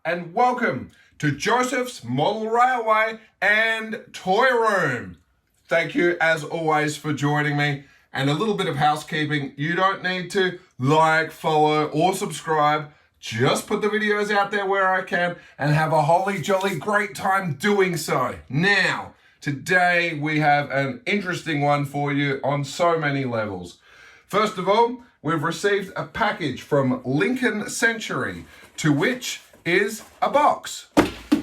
and welcome to Josef's Model Railway and Toy Room. Thank you as always for joining me, and a little bit of housekeeping. You don't need to like, follow or subscribe. Just put the videos out there where I can and have a holly jolly great time doing so. Now, today we have an interesting one for you on so many levels. First of all, we've received a package from Lincoln Sentry, to which is a box.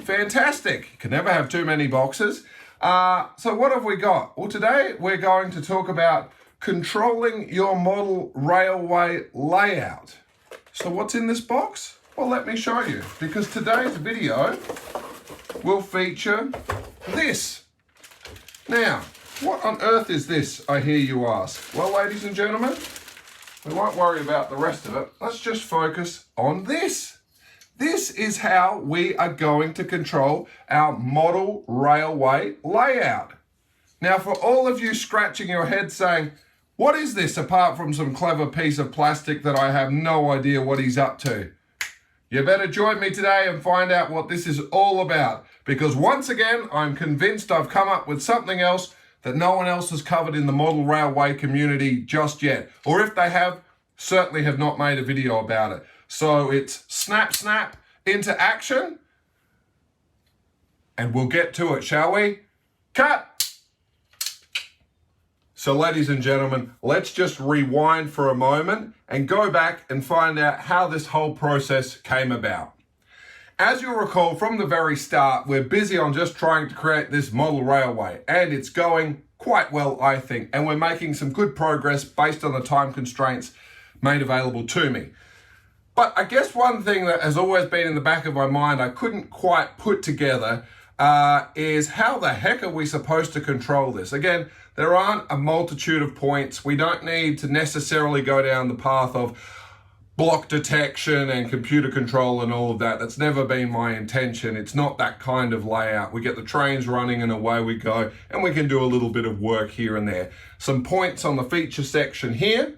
Fantastic. You can never have too many boxes. So what have we got? Well, today we're going to talk about controlling your model railway layout. So what's in this box? Well, let me show you, because today's video will feature this. Now, what on earth is this, I hear you ask? Well, ladies and gentlemen, we won't worry about the rest of it. Let's just focus on this. This is how we are going to control our model railway layout. Now, for all of you scratching your head saying, what is this apart from some clever piece of plastic that I have no idea what he's up to? You better join me today and find out what this is all about, because once again, I'm convinced I've come up with something else that no one else has covered in the model railway community just yet. Or if they have, certainly have not made a video about it. So it's snap, snap, into action. And we'll get to it, shall we? Cut! So ladies and gentlemen, let's just rewind for a moment and go back and find out how this whole process came about. As you'll recall from the very start, we're busy on just trying to create this model railway, and it's going quite well, I think, and we're making some good progress based on the time constraints made available to me. But I guess one thing that has always been in the back of my mind I couldn't quite put together is how the heck are we supposed to control this? Again, there aren't a multitude of points. We don't need to necessarily go down the path of block detection and computer control and all of that. That's never been my intention. It's not that kind of layout. We get the trains running and away we go, and we can do a little bit of work here and there. Some points on the feature section here,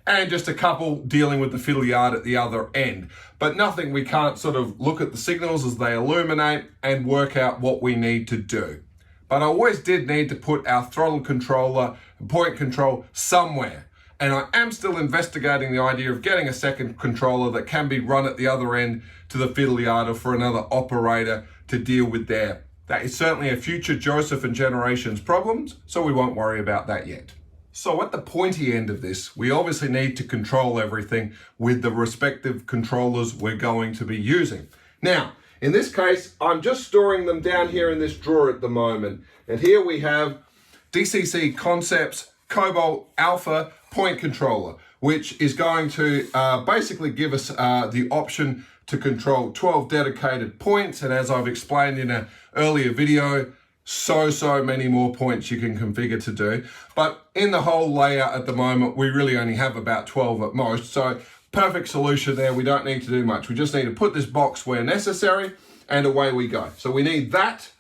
and just a couple dealing with the fiddle yard at the other end. But nothing we can't sort of look at the signals as they illuminate and work out what we need to do. But I always did need to put our throttle controller and point control somewhere. And I am still investigating the idea of getting a second controller that can be run at the other end to the fiddle yard or for another operator to deal with there. That is certainly a future Josef and Generations problems, so we won't worry about that yet. So at the pointy end of this, we obviously need to control everything with the respective controllers we're going to be using. Now, in this case, I'm just storing them down here in this drawer at the moment. And here we have DCC Concepts Cobalt Alpha Point Controller, which is going to basically give us the option to control 12 dedicated points. And as I've explained in an earlier video, so many more points you can configure to do. But in the whole layout at the moment, we really only have about 12 at most. So perfect solution there. We don't need to do much. We just need to put this box where necessary and away we go. So we need that.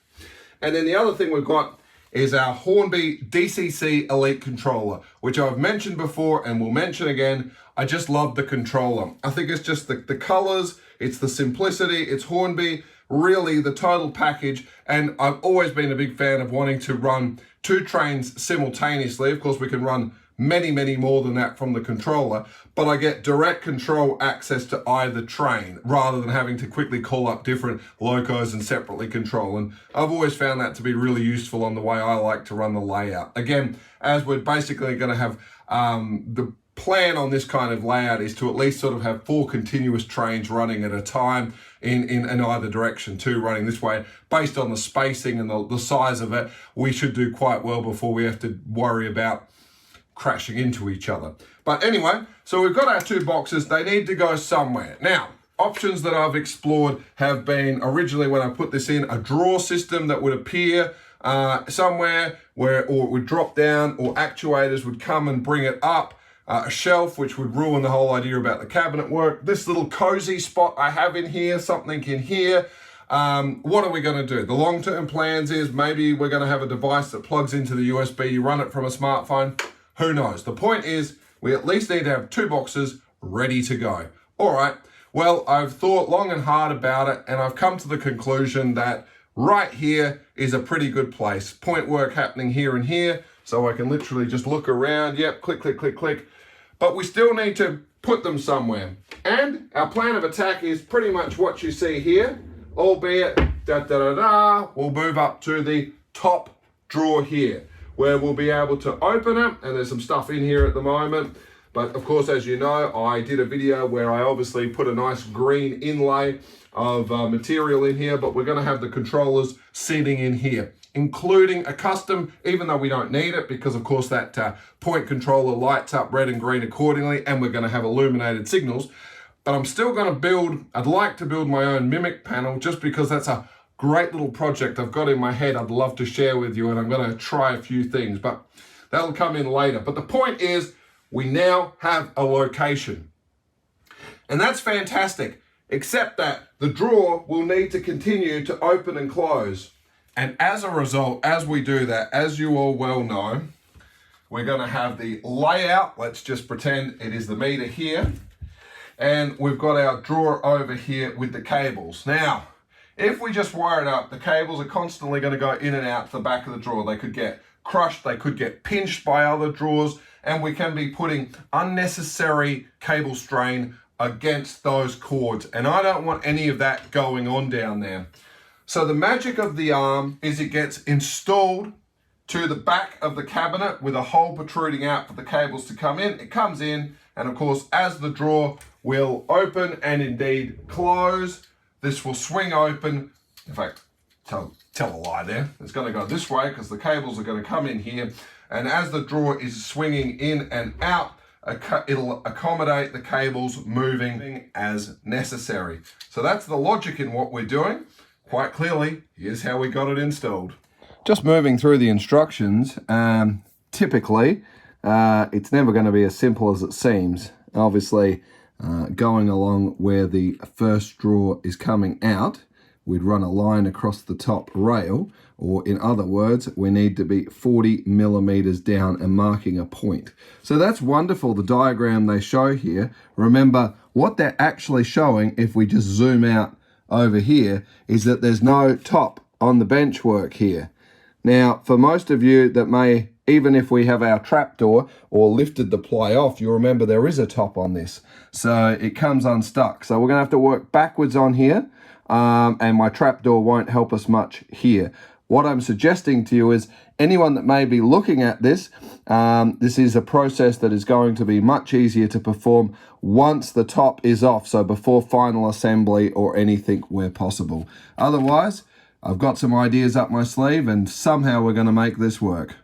And then the other thing we've got is our Hornby DCC Elite controller, which I've mentioned before and will mention again. I just love the controller. I think it's just the colors, it's the simplicity, it's Hornby, really the total package. And I've always been a big fan of wanting to run two trains simultaneously. Of course, we can run many more than that from the controller, but I get direct control access to either train rather than having to quickly call up different locos and separately control. And I've always found that to be really useful on the way I like to run the layout. Again, as we're basically going to have the plan on this kind of layout is to at least sort of have 4 continuous trains running at a time in either direction too, running this way. Based on the spacing and the size of it, we should do quite well before we have to worry about crashing into each other. But anyway, so we've got our 2 boxes. They need to go somewhere. Now, options that I've explored have been originally, when I put this in, a drawer system that would appear somewhere where, or it would drop down, or actuators would come and bring it up. A shelf, which would ruin the whole idea about the cabinet work. This little cozy spot I have in here, something in here. What are we going to do? The long-term plans is maybe we're going to have a device that plugs into the USB, you run it from a smartphone. Who knows? The point is we at least need to have 2 boxes ready to go. All right, Well, I've thought long and hard about it, and I've come to the conclusion that right here is a pretty good place. Point work happening here and here, so I can literally just look around. Yep, click, click, click, click. But we still need to put them somewhere. And our plan of attack is pretty much what you see here, albeit we'll move up to the top drawer here, where we'll be able to open it, and there's some stuff in here at the moment. But of course, as you know, I did a video where I obviously put a nice green inlay of material in here, but we're going to have the controllers sitting in here, including a custom, even though we don't need it, because of course that point controller lights up red and green accordingly, and we're going to have illuminated signals. But I'm still going to build, I'd like to build my own mimic panel, just because that's a great little project I've got in my head I'd love to share with you, and I'm going to try a few things, but that'll come in later. But the point is, we now have a location. And that's fantastic, except that the drawer will need to continue to open and close. And as a result, as we do that, as you all well know, we're going to have the layout. Let's just pretend it is the meter here. And we've got our drawer over here with the cables. Now, if we just wire it up, the cables are constantly going to go in and out the back of the drawer. They could get crushed, they could get pinched by other drawers, and we can be putting unnecessary cable strain against those cords. And I don't want any of that going on down there. So the magic of the arm is it gets installed to the back of the cabinet with a hole protruding out for the cables to come in. It comes in, and of course, as the drawer will open and indeed close, this will swing open. In fact, tell a lie there. It's going to go this way because the cables are going to come in here. And as the drawer is swinging in and out, it'll accommodate the cables moving as necessary. So that's the logic in what we're doing. Quite clearly, here's how we got it installed. Just moving through the instructions, typically, it's never going to be as simple as it seems. Obviously, going along where the first drawer is coming out, we'd run a line across the top rail, or in other words, we need to be 40 millimeters down and marking a point. So that's wonderful, the diagram they show here. Remember, what they're actually showing, if we just zoom out over here, is that there's no top on the bench work here. Now, for most of you that may, even if we have our trapdoor or lifted the ply off, you'll remember there is a top on this. So it comes unstuck. So we're gonna have to work backwards on here, and my trapdoor won't help us much here. What I'm suggesting to you is anyone that may be looking at this, this is a process that is going to be much easier to perform once the top is off, so before final assembly or anything where possible. Otherwise, I've got some ideas up my sleeve, and somehow we're going to make this work.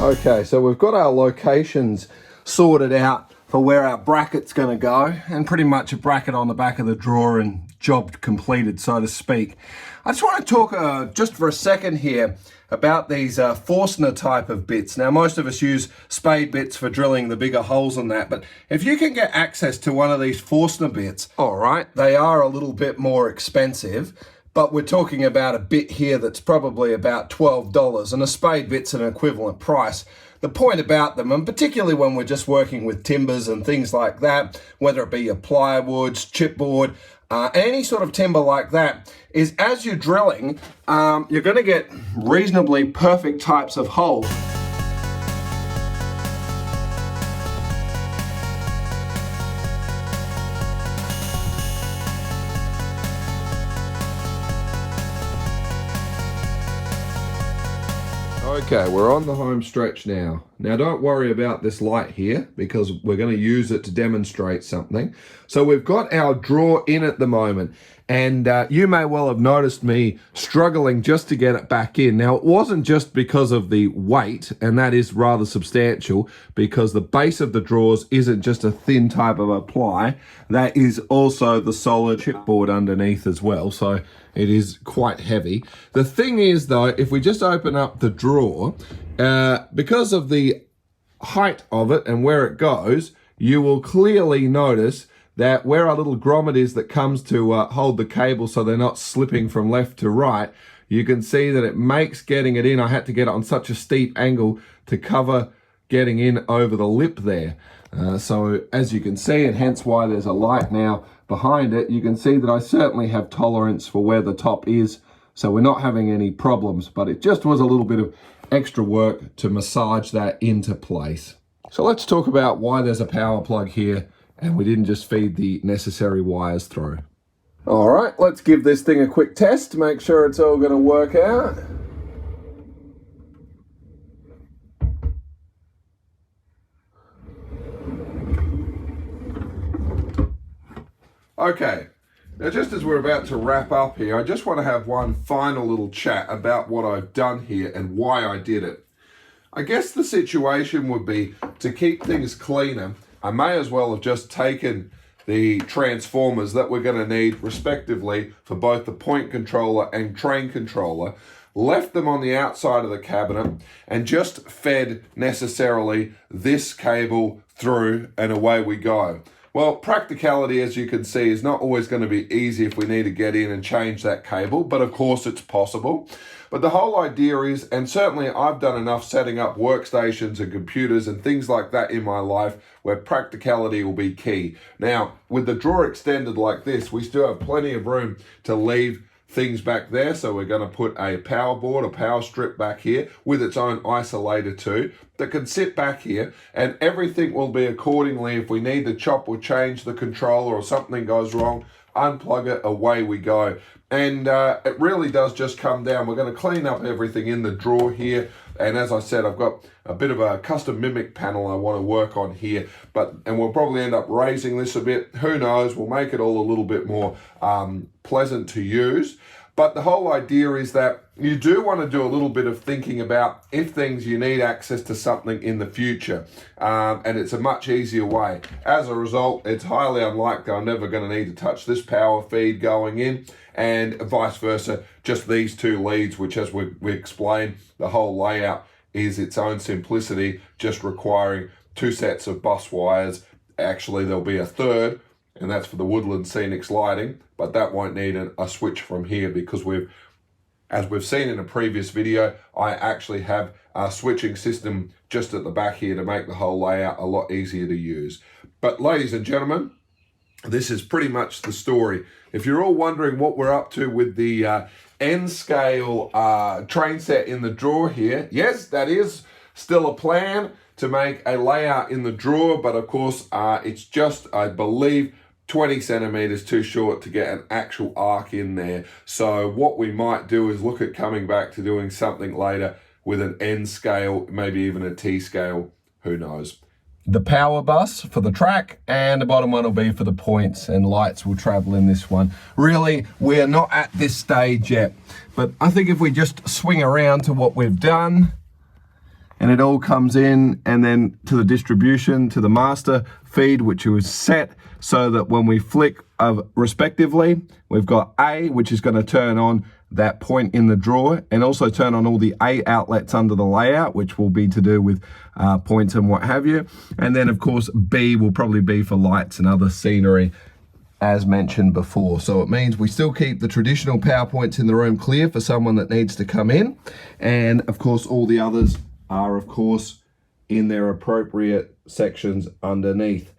Okay, so we've got our locations sorted out for where our bracket's going to go, and pretty much a bracket on the back of the drawer and job completed, so to speak. I just want to talk just for a second here about these Forstner type of bits. Now, most of us use spade bits for drilling the bigger holes and that, but if you can get access to one of these Forstner bits, all right, they are a little bit more expensive, but we're talking about a bit here that's probably about $12, and a spade bit's an equivalent price. The point about them, and particularly when we're just working with timbers and things like that, whether it be your plywoods, chipboard, any sort of timber like that, is as you're drilling, you're going to get reasonably perfect types of holes. Okay, we're on the home stretch now. Now don't worry about this light here, because we're going to use it to demonstrate something. So we've got our drawer in at the moment, and you may well have noticed me struggling just to get it back in. Now, it wasn't just because of the weight, and that is rather substantial, because the base of the drawers isn't just a thin type of a ply, that is also the solid chipboard underneath as well, so it is quite heavy. The thing is though, if we just open up the drawer, because of the height of it and where it goes, you will clearly notice that where our little grommet is that comes to hold the cable so they're not slipping from left to right, you can see that it makes getting it in. I had to get it on such a steep angle to cover getting in over the lip there. So as you can see, and hence why there's a light now behind it, you can see that I certainly have tolerance for where the top is. So we're not having any problems, but it just was a little bit of extra work to massage that into place. So let's talk about why there's a power plug here and we didn't just feed the necessary wires through. All right, let's give this thing a quick test to make sure it's all going to work out. Okay, now just as we're about to wrap up here, I just want to have one final little chat about what I've done here and why I did it. I guess the situation would be to keep things cleaner, I may as well have just taken the transformers that we're going to need respectively for both the point controller and train controller, left them on the outside of the cabinet and just fed necessarily this cable through, and away we go. Well, practicality, as you can see, is not always going to be easy if we need to get in and change that cable, but of course it's possible. But the whole idea is, and certainly I've done enough setting up workstations and computers and things like that in my life where practicality will be key. Now, with the drawer extended like this, we still have plenty of room to leave things back there. So we're going to put a power board, a power strip back here with its own isolator too, that can sit back here, and everything will be accordingly. If we need to chop or change the controller or something goes wrong, unplug it, away we go. And it really does just come down. We're going to clean up everything in the drawer here. And as I said, I've got a bit of a custom mimic panel I want to work on here. And we'll probably end up raising this a bit. Who knows? We'll make it all a little bit more pleasant to use. But the whole idea is that you do want to do a little bit of thinking about if you need access to something in the future. And it's a much easier way. As a result, it's highly unlikely I'm never going to need to touch this power feed going in, and vice versa, just these two leads, which as we explained, the whole layout is its own simplicity, just requiring two sets of bus wires. Actually, there'll be a third, and that's for the woodland scenics lighting, but that won't need a switch from here because as we've seen in a previous video, I actually have a switching system just at the back here to make the whole layout a lot easier to use. But ladies and gentlemen, this is pretty much the story. If you're all wondering what we're up to with the N-scale train set in the drawer here, yes, that is still a plan to make a layout in the drawer, but of course it's just, I believe, 20 centimeters too short to get an actual arc in there. So what we might do is look at coming back to doing something later with an N scale, maybe even a T scale, who knows. The power bus for the track, and the bottom one will be for the points, and lights will travel in this one. Really, we're not at this stage yet, but I think if we just swing around to what we've done, and it all comes in and then to the distribution, to the master feed, which was set so that when we flick respectively, we've got A, which is going to turn on that point in the drawer and also turn on all the A outlets under the layout, which will be to do with points and what have you. And then of course, B will probably be for lights and other scenery, as mentioned before. So it means we still keep the traditional power points in the room clear for someone that needs to come in. And of course, all the others are of course in their appropriate sections underneath.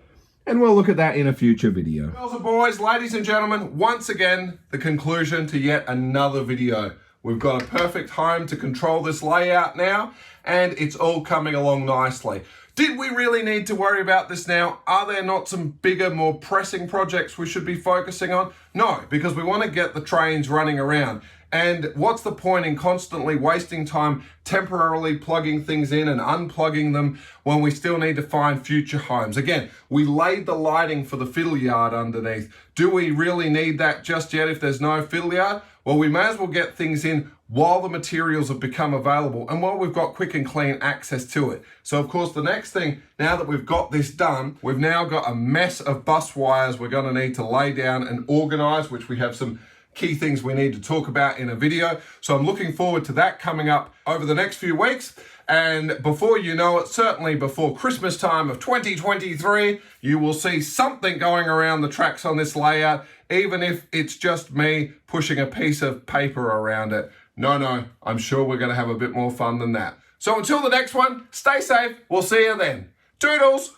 And we'll look at that in a future video. Girls and boys, ladies and gentlemen, once again, the conclusion to yet another video. We've got a perfect home to control this layout now, and it's all coming along nicely. Did we really need to worry about this now? Are there not some bigger, more pressing projects we should be focusing on? No, because we want to get the trains running around. And what's the point in constantly wasting time temporarily plugging things in and unplugging them when we still need to find future homes? Again, we laid the lighting for the fiddle yard underneath. Do we really need that just yet if there's no fiddle yard? Well, we may as well get things in while the materials have become available and while we've got quick and clean access to it. So of course, the next thing, now that we've got this done, we've now got a mess of bus wires we're going to need to lay down and organize, which we have some key things we need to talk about in a video. So I'm looking forward to that coming up over the next few weeks. And before you know it, certainly before Christmas time of 2023, you will see something going around the tracks on this layout, even if it's just me pushing a piece of paper around it. No, I'm sure we're going to have a bit more fun than that. So until the next one, stay safe. We'll see you then. Toodles!